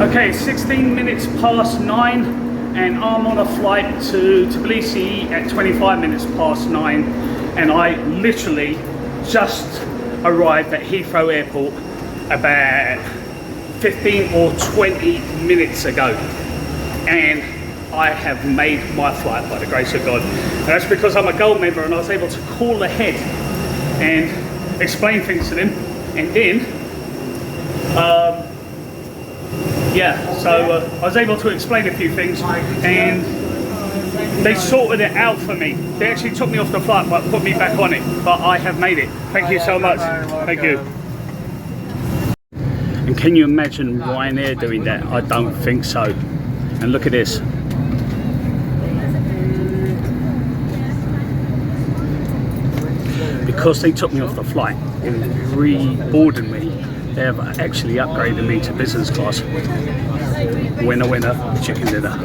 Okay, 16 minutes past 9 and I'm on a flight to Tbilisi at 25 minutes past 9, and I literally just arrived at Heathrow Airport about 15 or 20 minutes ago, and I have made my flight by the grace of God. And that's because I'm a gold member and I was able to call ahead and explain things to them, and then I was able to explain a few things and they sorted it out for me. They actually took me off the flight but put me back on it, but I have made it. Thank you so much. Thank you. And can you imagine Ryanair doing that? I don't think so. And look at this. Because they took me off the flight and re-boarded me, they have actually upgraded me to business class. Winner, winner, chicken dinner.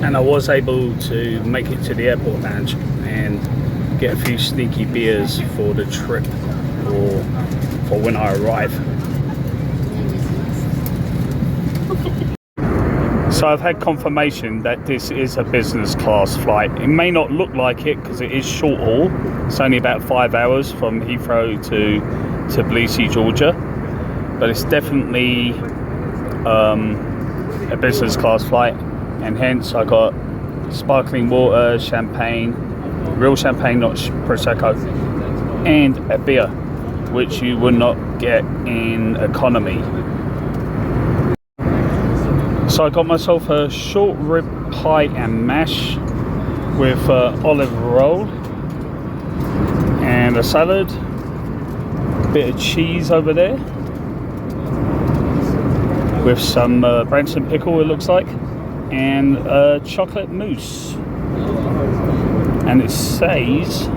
And I was able to make it to the airport lounge and get a few sneaky beers for the trip or for when I arrive. So I've had confirmation that this is a business class flight. It may not look like it because it is short haul. It's only about 5 hours from Heathrow to Tbilisi, Georgia. But it's definitely a business class flight. And hence I got sparkling water, champagne, real champagne, not Prosecco, and a beer, which you would not get in economy. So I got myself a short rib pie and mash with olive roll and a salad, bit of cheese over there with some Branson pickle, it looks like, and chocolate mousse. And it says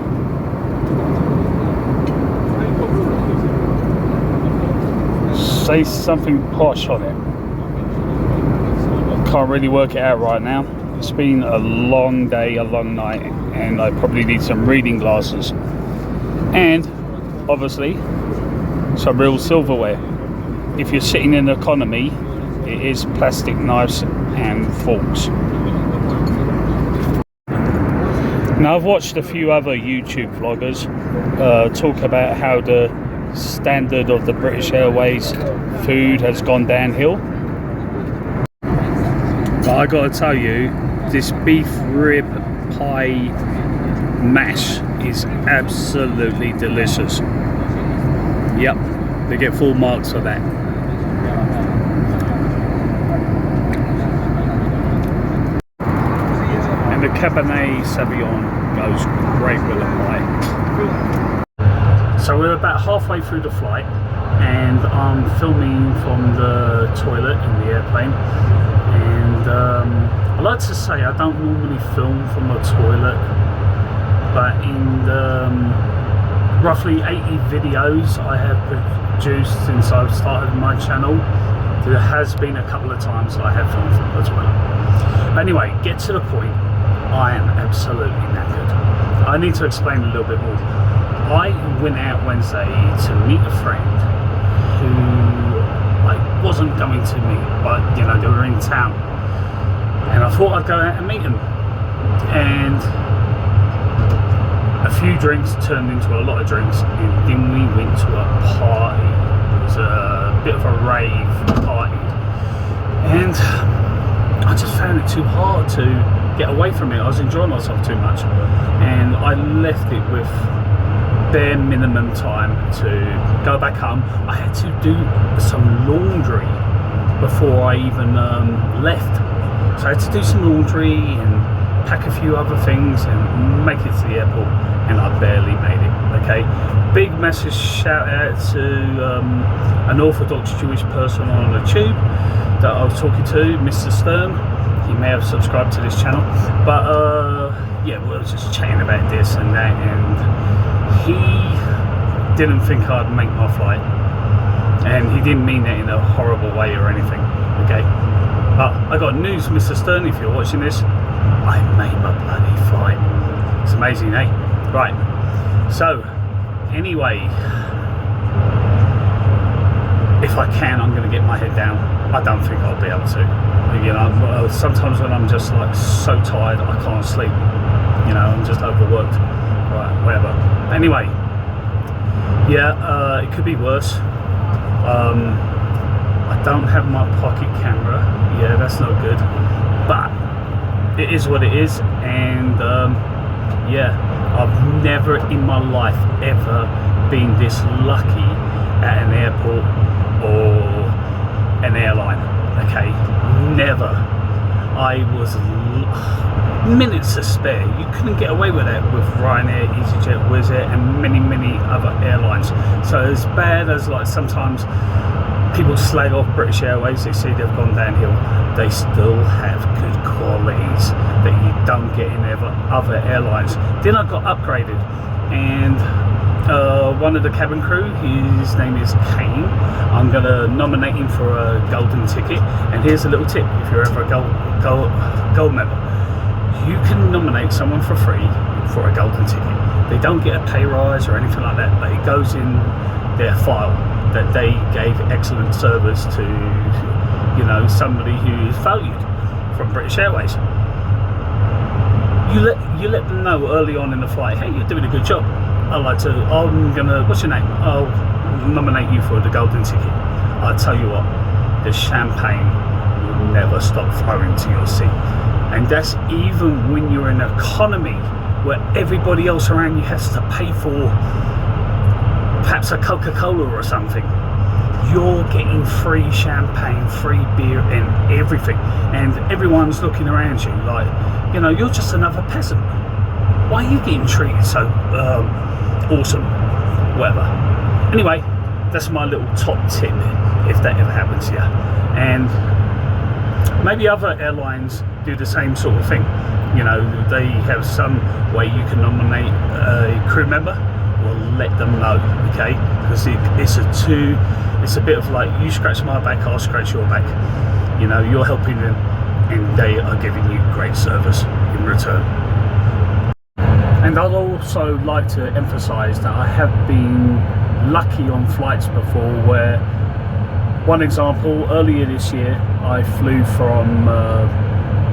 something posh on it. Can't really work it out right now. It's been a long day, a long night, and I probably need some reading glasses and obviously some real silverware. If you're sitting in economy, it is plastic knives and forks. Now I've watched a few other YouTube vloggers talk about how the standard of the British Airways food has gone downhill. But I gotta tell you, this beef rib pie mash is absolutely delicious. Yep, they get full marks for that. And the Cabernet Sauvignon goes great with the pie. So we're about halfway through the flight and I'm filming from the toilet in the airplane. And I like to say I don't normally film from a toilet, but in the roughly 80 videos I have produced since I've started my channel, there has been a couple of times that I have filmed from the toilet. Anyway, get to the point. I am absolutely knackered. I need to explain a little bit more. I went out Wednesday to meet a friend who I wasn't going to meet, but you know, they were in town, and I thought I'd go out and meet them. And a few drinks turned into a lot of drinks, and then we went to a party. It was a bit of a rave party, and I just found it too hard to get away from it. I was enjoying myself too much, and I left it with bare minimum time to go back home. I had to do some laundry before I even left. So I had to do some laundry and pack a few other things and make it to the airport, and I barely made it. Okay, big massive shout out to an Orthodox Jewish person on the tube that I was talking to, Mr. Stern. He may have subscribed to this channel, but yeah, we were just chatting about this and that, and he didn't think I'd make my flight, and he didn't mean that in a horrible way or anything. Okay, but I got news, Mr. Stern, if you're watching this, I made my bloody flight. It's amazing, eh? Right, so anyway, if if I can, I'm going to get my head down. I don't think I'll be able to. You know, sometimes when I'm just like so tired, I can't sleep. You know, I'm just overworked. Right, whatever. Anyway, yeah, it could be worse. I don't have my pocket camera. Yeah, that's not good. But it is what it is, and yeah, I've never in my life ever been this lucky at an airport or an airline. Okay, never. I was minutes to spare. You couldn't get away with that with Ryanair, EasyJet, Wizz Air, and many other airlines. So as bad as like sometimes people slag off British Airways, they say they've gone downhill, they still have good qualities that you don't get in other airlines. Then I got upgraded, and one of the cabin crew, his name is Kane, I'm going to nominate him for a golden ticket. And here's a little tip: if you're ever a gold member, you can nominate someone for free for a golden ticket. They don't get a pay rise or anything like that, but it goes in their file that they gave excellent service to, you know, somebody who is valued from British Airways. You let them know early on in the flight, hey, you're doing a good job. What's your name? I'll nominate you for the golden ticket. I tell you what, the champagne will never stop flowing to your seat. And that's even when you're in economy, where everybody else around you has to pay for perhaps a Coca-Cola or something. You're getting free champagne, free beer and everything, and everyone's looking around you like, you know, you're just another peasant. Why are you getting treated so awesome? Whatever. Anyway, that's my little top tip if that ever happens to you. And maybe other airlines do the same sort of thing. You know, they have some way you can nominate a crew member. Well, let them know, okay? Because it's a bit of like, you scratch my back, I'll scratch your back. You know, you're helping them, and they are giving you great service in return. And I'd also like to emphasize that I have been lucky on flights before, where, one example, earlier this year I flew from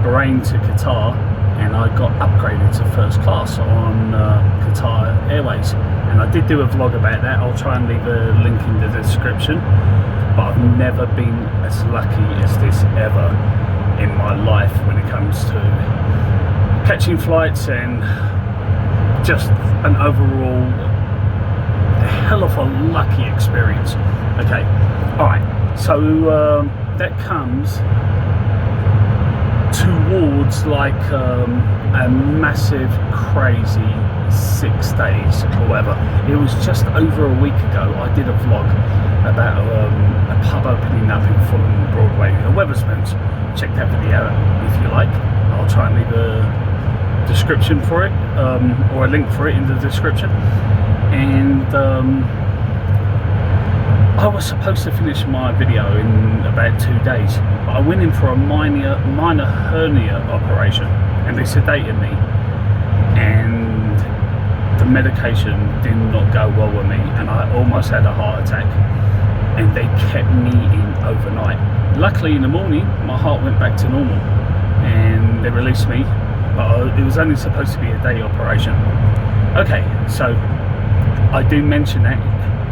Bahrain to Qatar, and I got upgraded to first class on Qatar Airways, and I did do a vlog about that. I'll try and leave a link in the description. But I've never been as lucky as this ever in my life when it comes to catching flights, and just an overall hell of a lucky experience. Okay, alright, so that comes towards like a massive crazy 6 days or whatever. It was just over a week ago I did a vlog about a pub opening up in Fulham Broadway, Weatherspoons. Check that video out if you like. I'll try and leave a description for it, or a link for it in the description. And I was supposed to finish my video in about 2 days, but I went in for a minor hernia operation, and they sedated me, and the medication did not go well with me, and I almost had a heart attack, and they kept me in overnight. Luckily in the morning my heart went back to normal and they released me, but it was only supposed to be a day operation. Okay, so I do mention that,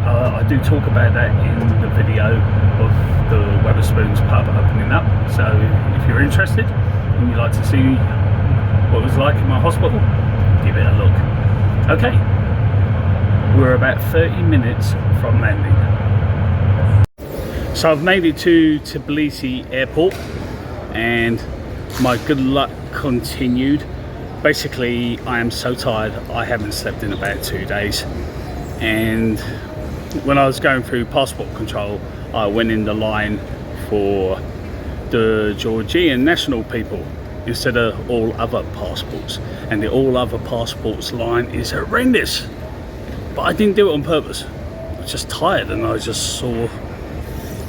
I do talk about that in the video of the Weatherspoons pub opening up. So if you're interested and you'd like to see what it was like in my hospital, give it a look. Okay, we're about 30 minutes from landing. So I've made it to Tbilisi airport, and my good luck continued. Basically, I am so tired, I haven't slept in about 2 days. And when I was going through passport control, I went in the line for the Georgian national people instead of all other passports. And the all other passports line is horrendous. But I didn't do it on purpose. I was just tired, and I just saw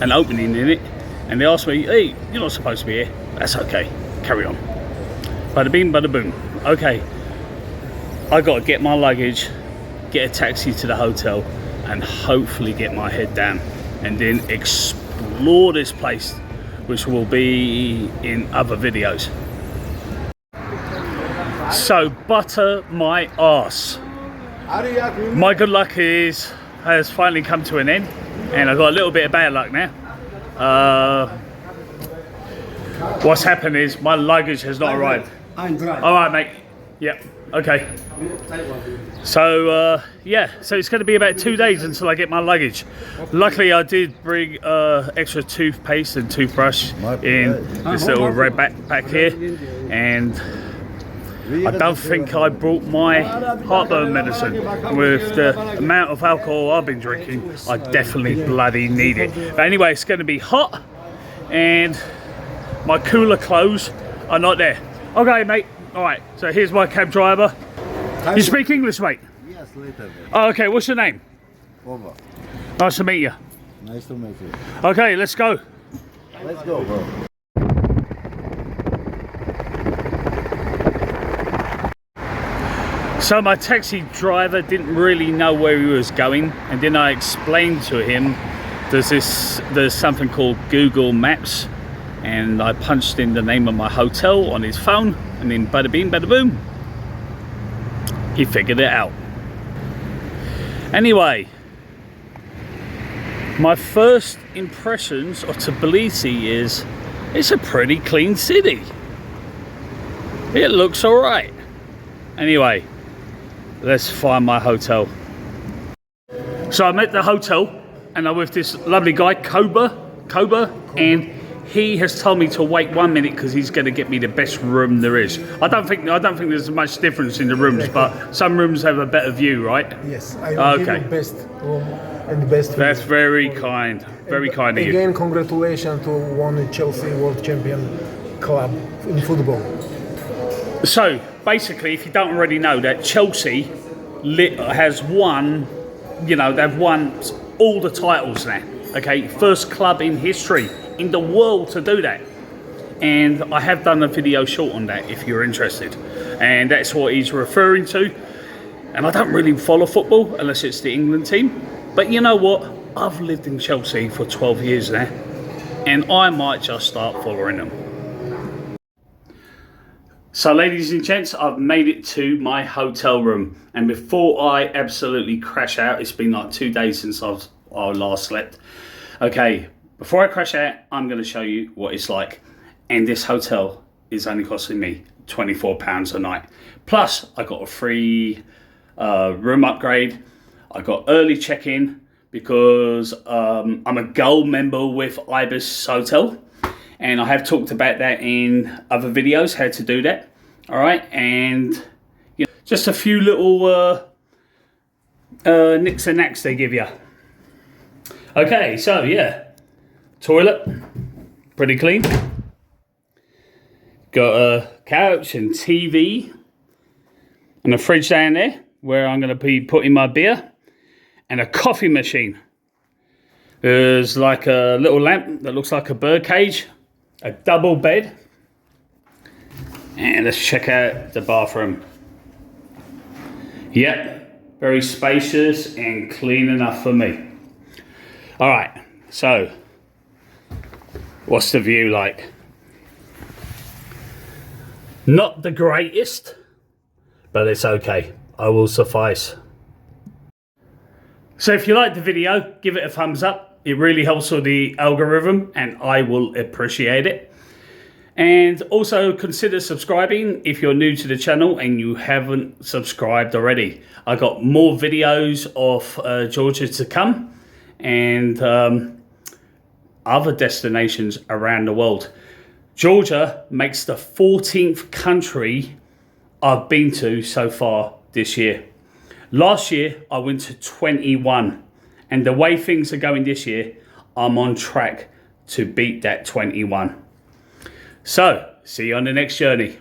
an opening in it, and they asked me, hey, you're not supposed to be here. That's okay, carry on. Bada bing, bada boom. Okay, I got to get my luggage, get a taxi to the hotel, and hopefully get my head down. and then explore this place, which will be in other videos. So butter my arse. My good luck has finally come to an end, and I've got a little bit of bad luck now. What's happened is my luggage has not arrived. All right, mate. Yep. Okay. So yeah, so it's going to be about 2 days until I get my luggage. Luckily, I did bring extra toothpaste and toothbrush in this little red backpack here, and I don't think I brought my heartburn medicine. With the amount of alcohol I've been drinking, I definitely bloody need it. But anyway, it's going to be hot, and my cooler clothes are not there. Okay, mate. All right. So here's my cab driver. You speak English, mate? Yes, later. Oh, okay. What's your name? Over. Nice to meet you. Nice to meet you. Okay, let's go. Let's go, bro. So my taxi driver didn't really know where he was going, and then I explained to him there's something called Google Maps, and I punched in the name of my hotel on his phone, and then bada bing bada boom, he figured it out. Anyway, my first impressions of Tbilisi is it's a pretty clean city. It looks alright. Anyway, let's find my hotel. So I'm at the hotel, and I'm with this lovely guy, Koba, and he has told me to wait 1 minute because he's going to get me the best room there is. I don't think there's much difference in the rooms, but some rooms have a better view, right? Yes, I will give you best room and the best view. That's very kind, very kind of you. Again, congratulations to one Chelsea World Champion club in football. So basically, if you don't already know, that Chelsea has won, you know, they've won all the titles now. Okay, first club in history in the world to do that. And I have done a video short on that if you're interested. And that's what he's referring to. And I don't really follow football unless it's the England team. But you know what? I've lived in Chelsea for 12 years now, and I might just start following them. So ladies and gents, I've made it to my hotel room, and before I absolutely crash out, it's been like 2 days since I last slept. Okay, before I crash out, I'm going to show you what it's like. And this hotel is only costing me £24 a night. Plus, I got a free room upgrade. I got early check-in because I'm a gold member with Ibis Hotel. And I have talked about that in other videos, how to do that. All right, and you know, just a few little nicks and knacks they give you. Okay, so yeah, toilet, pretty clean. Got a couch and TV and a fridge down there where I'm going to be putting my beer, and a coffee machine. There's like a little lamp that looks like a bird cage, a double bed, and let's check out the bathroom. Yep, very spacious and clean enough for me. All right, so what's the view like? Not the greatest, but it's okay. I will suffice. So if you like the video, give it a thumbs up. It really helps with the algorithm, and I will appreciate it. And also consider subscribing if you're new to the channel and you haven't subscribed already. I got more videos of Georgia to come, and other destinations around the world. Georgia makes the 14th country I've been to so far this year. Last year, I went to 21. And the way things are going this year, I'm on track to beat that 21. So, see you on the next journey.